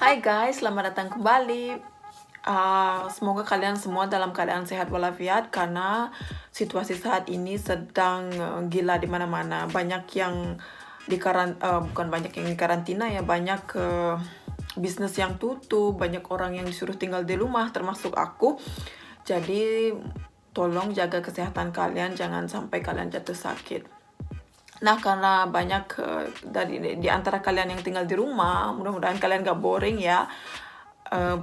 Hai guys, selamat datang kembali. Semoga kalian semua dalam keadaan sehat walafiat karena situasi saat ini sedang gila di mana-mana. Banyak yang bukan banyak yang di karantina ya, banyak bisnis yang tutup, banyak orang yang disuruh tinggal di rumah, termasuk aku. Jadi tolong jaga kesehatan kalian, jangan sampai kalian jatuh sakit. Nah, karena banyak di antara kalian yang tinggal di rumah, mudah-mudahan kalian gak boring ya.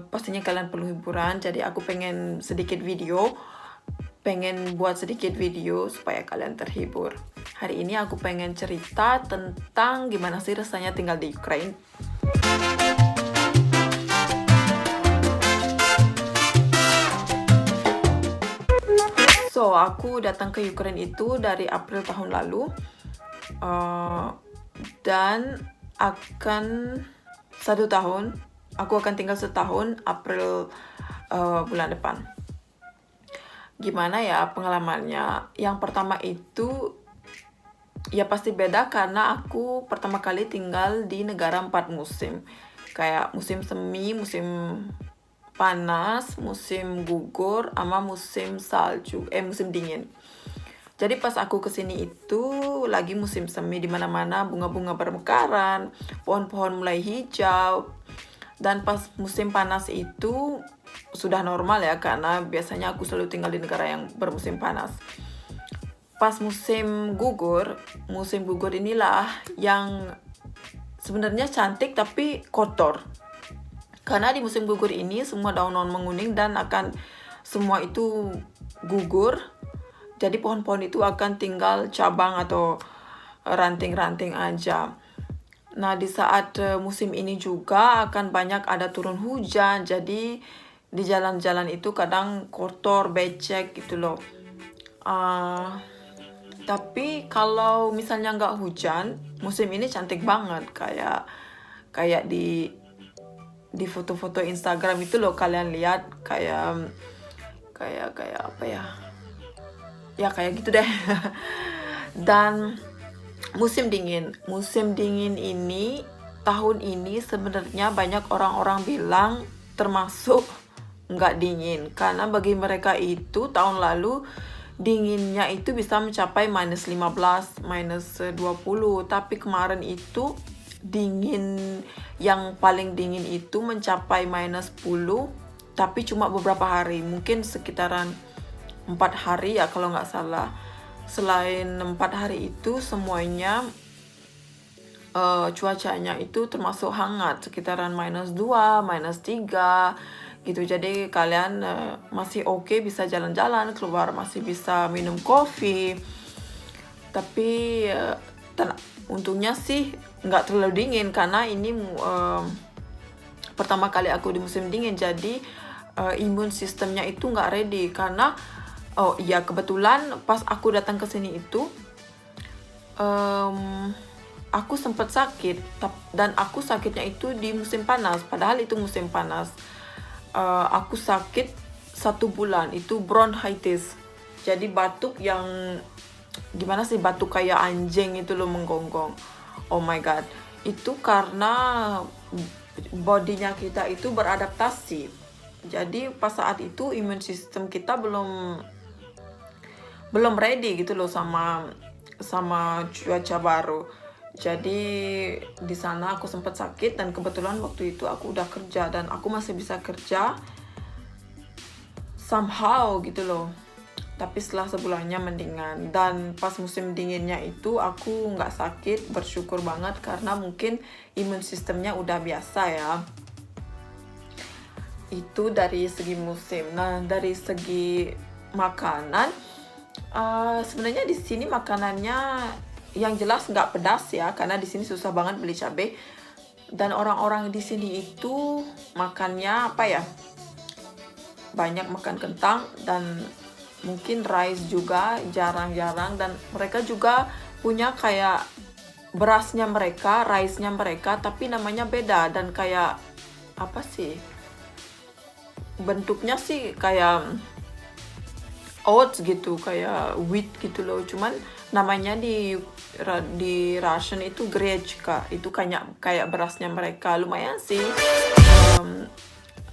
Pastinya kalian perlu hiburan, jadi aku pengen buat sedikit video supaya kalian terhibur. Hari ini aku pengen cerita tentang gimana sih rasanya tinggal di Ukraine. So, aku datang ke Ukraine itu dari April tahun lalu. Dan akan 1 tahun, aku akan tinggal setahun April bulan depan. Gimana ya pengalamannya? Yang pertama itu ya pasti beda karena aku pertama kali tinggal di negara 4 musim. Kayak musim semi, musim panas, musim gugur, sama musim salju, musim dingin. Jadi pas aku kesini itu lagi musim semi, di mana-mana bunga-bunga bermekaran, pohon-pohon mulai hijau. Dan pas musim panas itu sudah normal ya, karena biasanya aku selalu tinggal di negara yang bermusim panas. Pas musim gugur inilah yang sebenarnya cantik tapi kotor. Karena di musim gugur ini semua daun-daun menguning dan akan semua itu gugur. Jadi pohon-pohon itu akan tinggal cabang atau ranting-ranting aja. Nah, di saat musim ini juga akan banyak ada turun hujan. Jadi di jalan-jalan itu kadang kotor, becek gitu loh. Tapi kalau misalnya nggak hujan, musim ini cantik banget. Kayak di foto-foto Instagram itu loh, kalian lihat kayak apa ya? Ya kayak gitu deh. Dan musim dingin ini tahun ini sebenarnya banyak orang-orang bilang termasuk nggak dingin, karena bagi mereka itu tahun lalu dinginnya itu bisa mencapai -15, -20, tapi kemarin itu dingin, yang paling dingin itu mencapai -10, tapi cuma beberapa hari, mungkin sekitaran 4 hari ya kalau nggak salah. Selain 4 hari itu semuanya cuacanya itu termasuk hangat, sekitaran -2, -3 gitu. Jadi kalian masih oke bisa jalan-jalan keluar, masih bisa minum kopi. Tapi untungnya sih nggak terlalu dingin, karena ini pertama kali aku di musim dingin, jadi imun sistemnya itu nggak ready. Karena kebetulan pas aku datang ke sini itu aku sempat sakit, dan aku sakitnya itu di musim panas, padahal itu musim panas. Aku sakit 1 bulan, itu bronchitis. Jadi batuk yang gimana sih, batuk kayak anjing itu loh, menggonggong. Oh my god, itu karena bodinya kita itu beradaptasi. Jadi pas saat itu imun sistem kita belum ready gitu loh sama cuaca baru. Jadi di sana aku sempat sakit, dan kebetulan waktu itu aku udah kerja dan aku masih bisa kerja somehow gitu loh. Tapi setelah sebulannya mendingan, dan pas musim dinginnya itu aku nggak sakit, bersyukur banget, karena mungkin imun sistemnya udah biasa ya. Itu dari segi musim. Nah, dari segi makanan, sebenarnya di sini makanannya yang jelas nggak pedas ya, karena di sini susah banget beli cabai. Dan orang-orang di sini itu makannya apa ya, banyak makan kentang, dan mungkin rice juga jarang-jarang. Dan mereka juga punya kayak berasnya mereka, rice-nya mereka, tapi namanya beda, dan kayak apa sih, bentuknya sih kayak oats gitu, kayak wheat gitu loh, cuman namanya di di ration itu grechka, itu kayak berasnya mereka, lumayan sih.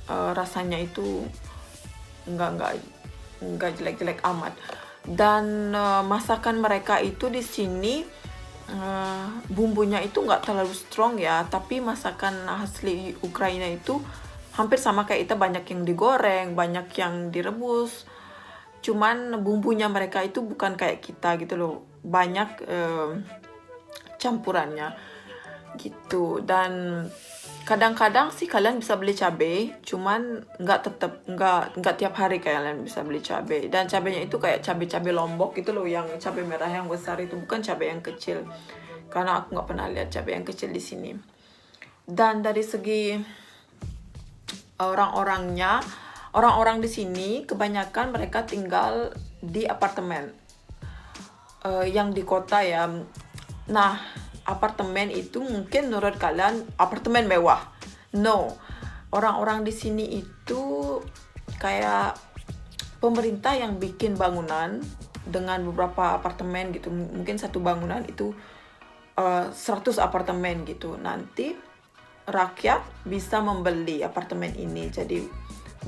Rasanya itu nggak jelek-jelek amat. Dan masakan mereka itu di sini bumbunya itu nggak terlalu strong ya, tapi masakan asli Ukraina itu hampir sama kayak kita, banyak yang digoreng, banyak yang direbus. Cuman bumbunya mereka itu bukan kayak kita gitu loh, banyak campurannya gitu. Dan kadang-kadang sih kalian bisa beli cabai, cuman nggak tiap hari kalian bisa beli cabai. Dan cabainya itu kayak cabai Lombok gitu loh, yang cabai merah yang besar itu, bukan cabai yang kecil. Karena aku nggak pernah lihat cabai yang kecil di sini. Dan dari segi orang-orang di sini kebanyakan mereka tinggal di apartemen, yang di kota ya. Nah, apartemen itu mungkin menurut kalian apartemen mewah. No, orang-orang di sini itu kayak pemerintah yang bikin bangunan dengan beberapa apartemen gitu. Mungkin satu bangunan itu 100 apartemen gitu. Nanti rakyat bisa membeli apartemen ini. Jadi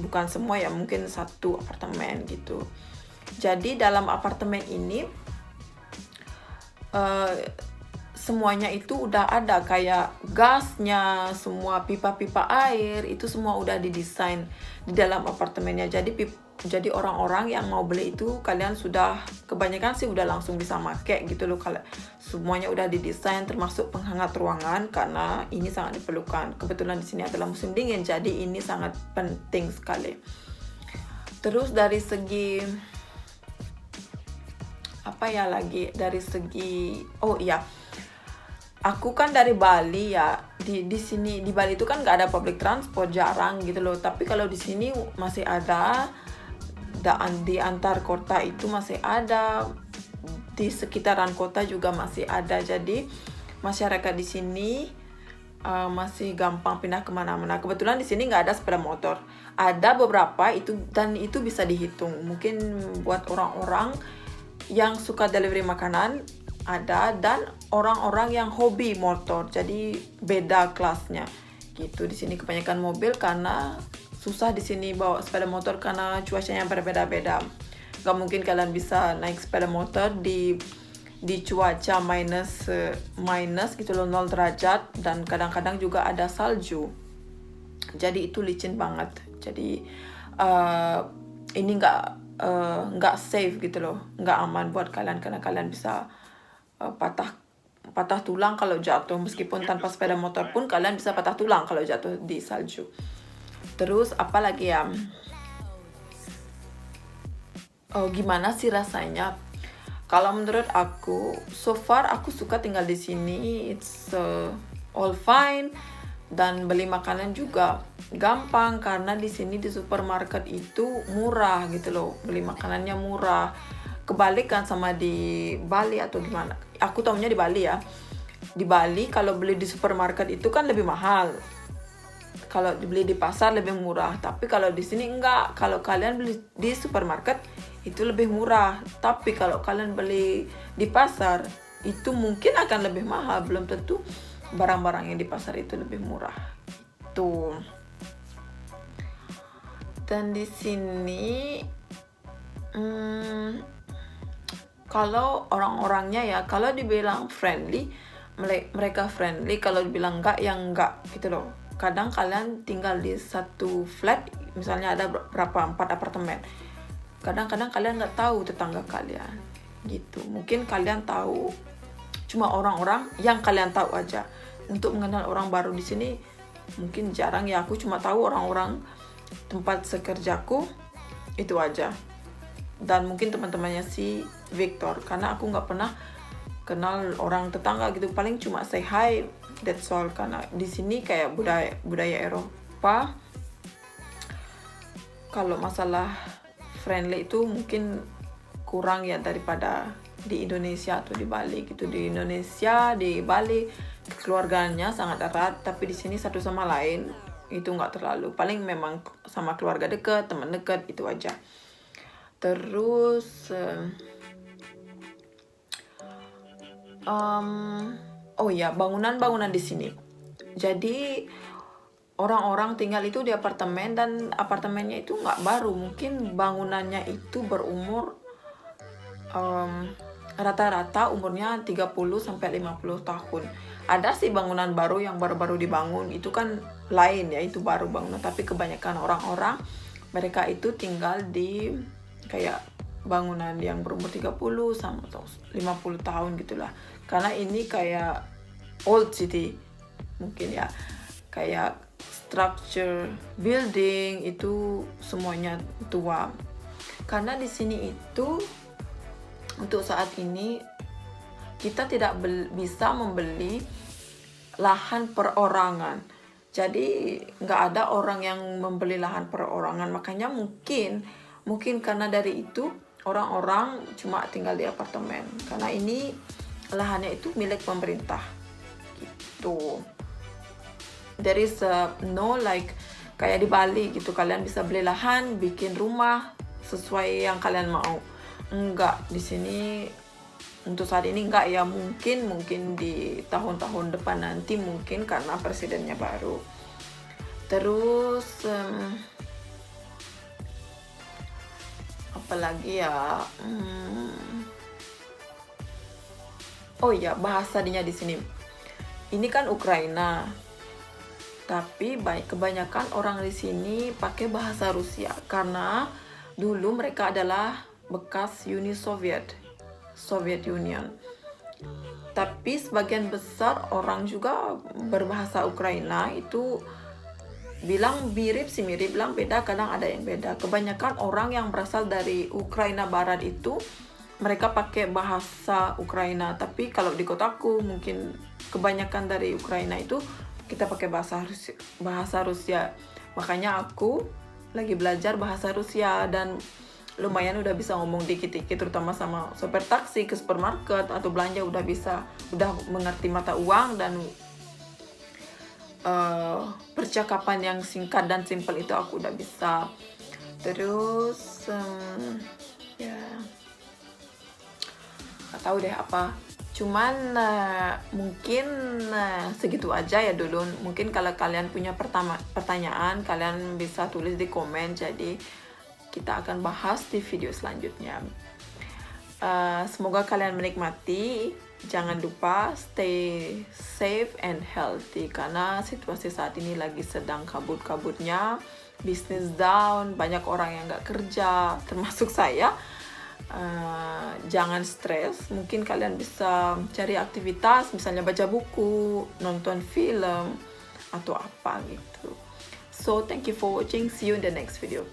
bukan semua ya, mungkin satu apartemen gitu. Jadi dalam apartemen ini semuanya itu udah ada, kayak gasnya, semua pipa-pipa air itu semua udah didesain di dalam apartemennya. Jadi orang-orang yang mau beli itu, kalian sudah kebanyakan sih udah langsung bisa make gitu loh. Kalau semuanya udah didesain, termasuk penghangat ruangan, karena ini sangat diperlukan. Kebetulan di sini adalah musim dingin, jadi ini sangat penting sekali. Terus dari segi dari segi aku kan dari Bali ya. Di sini di Bali itu kan nggak ada public transport, jarang gitu loh. Tapi kalau di sini masih ada, di antar kota itu masih ada, di sekitaran kota juga masih ada. Jadi masyarakat di sini masih gampang pindah kemana-mana. Kebetulan di sini nggak ada sepeda motor. Ada beberapa itu, dan itu bisa dihitung. Mungkin buat orang-orang yang suka delivery makanan ada, dan orang-orang yang hobi motor, jadi beda kelasnya gitu. Di sini kebanyakan mobil, karena susah di sini bawa sepeda motor karena cuacanya berbeda-beda. Gak mungkin kalian bisa naik sepeda motor di cuaca minus gitu loh, 0 derajat, dan kadang-kadang juga ada salju. Jadi itu licin banget. Jadi ini nggak safe gitu loh, nggak aman buat kalian, karena kalian bisa patah tulang kalau jatuh. Meskipun tanpa sepeda motor pun kalian bisa patah tulang kalau jatuh di salju. Terus apa lagi ya, gimana sih rasanya? Kalau menurut aku, so far aku suka tinggal di sini. It's all fine. Dan beli makanan juga gampang, karena di sini di supermarket itu murah gitu loh, beli makanannya murah. Kebalikan sama di Bali atau gimana, aku tahunya di Bali ya. Di Bali kalau beli di supermarket itu kan lebih mahal, kalau dibeli di pasar lebih murah. Tapi kalau di sini enggak, kalau kalian beli di supermarket itu lebih murah, tapi kalau kalian beli di pasar itu mungkin akan lebih mahal. Belum tentu barang-barang yang di pasar itu lebih murah tuh. Dan di sini kalau orang-orangnya ya, kalau dibilang friendly, mereka friendly. Kalau dibilang enggak, ya enggak gitu loh. Kadang kalian tinggal di satu flat, misalnya ada berapa, 4 apartemen. Kadang-kadang kalian nggak tahu tetangga kalian gitu. Mungkin kalian tahu cuma orang-orang yang kalian tahu aja. Untuk mengenal orang baru di sini mungkin jarang ya. Aku cuma tahu orang-orang tempat sekerjaku itu aja, dan mungkin teman-temannya si Victor, karena aku nggak pernah kenal orang tetangga gitu. Paling cuma say hi, that's all. Karena di sini kayak budaya Eropa, kalau masalah friendly itu mungkin kurang ya daripada di Indonesia atau di Bali gitu. Di Indonesia, di Bali keluarganya sangat erat, tapi di sini satu sama lain itu nggak terlalu. Paling memang sama keluarga dekat, teman dekat, itu aja. Terus oh ya, bangunan-bangunan di sini. Jadi orang-orang tinggal itu di apartemen, dan apartemennya itu nggak baru, mungkin bangunannya itu berumur rata-rata umurnya 30-50 tahun. Ada sih bangunan baru yang baru-baru dibangun, itu kan lain ya, itu baru bangunan, tapi kebanyakan orang-orang mereka itu tinggal di kayak bangunan yang berumur 30 sama 50 tahun gitulah. Karena ini kayak old city mungkin ya, kayak structure building itu semuanya tua. Karena di sini itu untuk saat ini kita tidak bisa membeli lahan perorangan. Jadi nggak ada orang yang membeli lahan perorangan, makanya mungkin karena dari itu orang-orang cuma tinggal di apartemen, karena ini lahannya itu milik pemerintah gitu. There is no like kayak di Bali gitu, kalian bisa beli lahan, bikin rumah sesuai yang kalian mau. Enggak, di sini untuk saat ini enggak ya, mungkin di tahun-tahun depan nanti mungkin karena presidennya baru. Terus apalagi ya, oh ya, bahasa dinya di sini. Ini kan Ukraina, tapi kebanyakan orang di sini pakai bahasa Rusia karena dulu mereka adalah bekas Uni Soviet Union. Tapi sebagian besar orang juga berbahasa Ukraina itu bilang mirip, bilang beda, kadang ada yang beda. Kebanyakan orang yang berasal dari Ukraina Barat itu mereka pakai bahasa Ukraina, tapi kalau di kotaku mungkin kebanyakan dari Ukraina itu kita pakai bahasa Rusia. Makanya aku lagi belajar bahasa Rusia dan lumayan udah bisa ngomong dikit-dikit, terutama sama sopir taksi ke supermarket atau belanja udah mengerti mata uang, dan percakapan yang singkat dan simpel itu aku udah bisa. Terus ya nggak tahu deh apa, cuman mungkin segitu aja ya dulu. Mungkin kalau kalian punya pertanyaan kalian bisa tulis di komen, jadi kita akan bahas di video selanjutnya. Semoga kalian menikmati. Jangan lupa stay safe and healthy, karena situasi saat ini lagi sedang kabut-kabutnya, bisnis down, banyak orang yang nggak kerja, termasuk saya. Jangan stres, mungkin kalian bisa cari aktivitas, misalnya baca buku, nonton film, atau apa gitu. So thank you for watching, see you in the next video.